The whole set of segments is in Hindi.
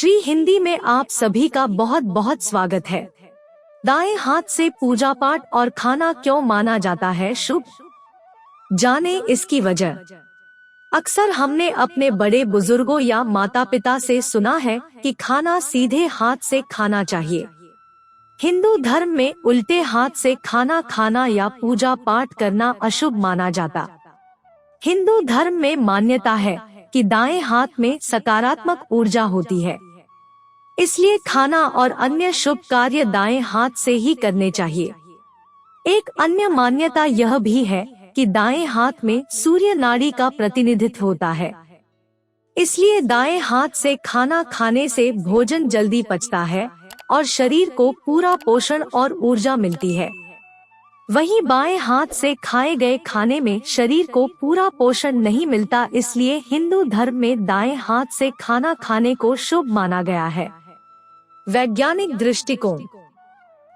श्री हिंदी में आप सभी का बहुत बहुत स्वागत है। दाएं हाथ से पूजा पाठ और खाना क्यों माना जाता है शुभ? जाने इसकी वजह। अक्सर हमने अपने बड़े बुजुर्गों या माता पिता से सुना है कि खाना सीधे हाथ से खाना चाहिए। हिंदू धर्म में उल्टे हाथ से खाना खाना या पूजा पाठ करना अशुभ माना जाता। हिंदू धर्म में मान्यता है कि दाएं हाथ में सकारात्मक ऊर्जा होती है, इसलिए खाना और अन्य शुभ कार्य दाएं हाथ से ही करने चाहिए। एक अन्य मान्यता यह भी है कि दाएं हाथ में सूर्य नाड़ी का प्रतिनिधित्व होता है, इसलिए दाएं हाथ से खाना खाने से भोजन जल्दी पचता है और शरीर को पूरा पोषण और ऊर्जा मिलती है। वहीं बाएं हाथ से खाए गए खाने में शरीर को पूरा पोषण नहीं मिलता, इसलिए हिंदू धर्म में दाएं हाथ से खाना खाने को शुभ माना गया है। वैज्ञानिक दृष्टिकोण।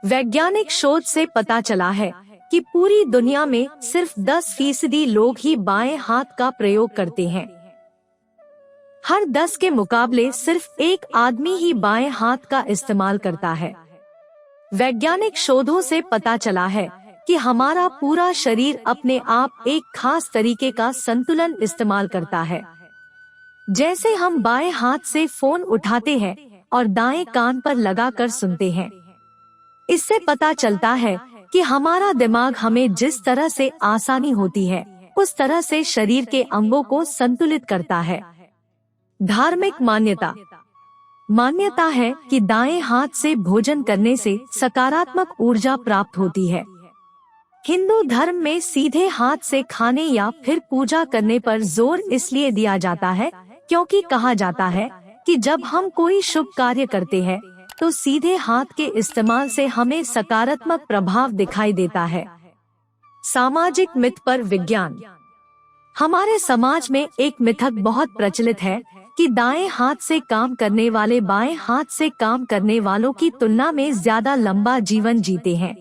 वैज्ञानिक शोध से पता चला है कि पूरी दुनिया में सिर्फ 10% लोग ही बाएं हाथ का प्रयोग करते हैं। हर 10 के मुकाबले सिर्फ एक आदमी ही बाएं हाथ का इस्तेमाल करता है। वैज्ञानिक शोधों से पता चला है कि हमारा पूरा शरीर अपने आप एक खास तरीके का संतुलन इस्तेमाल करता है। जैसे हम बाएं हाथ से फोन उठाते हैं और दाएं कान पर लगाकर सुनते हैं, इससे पता चलता है कि हमारा दिमाग हमें जिस तरह से आसानी होती है उस तरह से शरीर के अंगों को संतुलित करता है। धार्मिक मान्यता। मान्यता है कि दाएं हाथ से भोजन करने से सकारात्मक ऊर्जा प्राप्त होती है। हिंदू धर्म में सीधे हाथ से खाने या फिर पूजा करने पर जोर इसलिए दिया जाता है क्योंकि कहा जाता है कि जब हम कोई शुभ कार्य करते हैं तो सीधे हाथ के इस्तेमाल से हमें सकारात्मक प्रभाव दिखाई देता है। सामाजिक मिथ पर विज्ञान। हमारे समाज में एक मिथक बहुत प्रचलित है कि दाएं हाथ से काम करने वाले बाएं हाथ से काम करने वालों की तुलना में ज्यादा लंबा जीवन जीते हैं,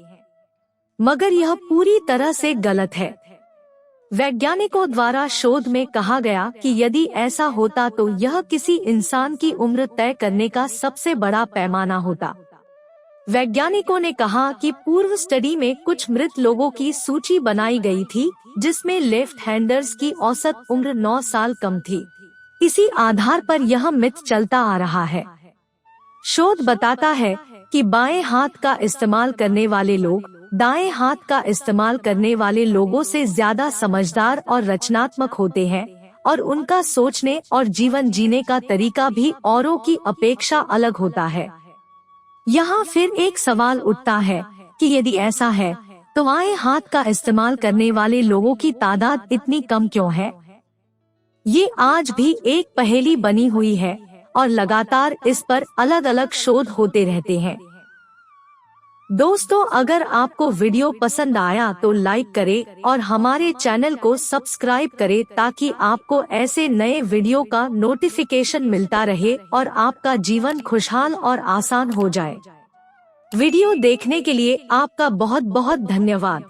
मगर यह पूरी तरह से गलत है। वैज्ञानिकों द्वारा शोध में कहा गया कि यदि ऐसा होता तो यह किसी इंसान की उम्र तय करने का सबसे बड़ा पैमाना होता। वैज्ञानिकों ने कहा कि पूर्व स्टडी में कुछ मृत लोगों की सूची बनाई गई थी जिसमें लेफ्ट हैंडर्स की औसत उम्र 9 साल कम थी। इसी आधार पर यह मिथ चलता आ रहा है। शोध बताता है कि बाएं हाथ का इस्तेमाल करने वाले लोग दाएं हाथ का इस्तेमाल करने वाले लोगों से ज्यादा समझदार और रचनात्मक होते हैं और उनका सोचने और जीवन जीने का तरीका भी औरों की अपेक्षा अलग होता है। यहाँ फिर एक सवाल उठता है कि यदि ऐसा है तो बाएं हाथ का इस्तेमाल करने वाले लोगों की तादाद इतनी कम क्यों है? ये आज भी एक पहेली बनी हुई है और लगातार इस पर अलग अलग शोध होते रहते हैं। दोस्तों, अगर आपको वीडियो पसंद आया तो लाइक करें और हमारे चैनल को सब्सक्राइब करें ताकि आपको ऐसे नए वीडियो का नोटिफिकेशन मिलता रहे और आपका जीवन खुशहाल और आसान हो जाए। वीडियो देखने के लिए आपका बहुत बहुत धन्यवाद।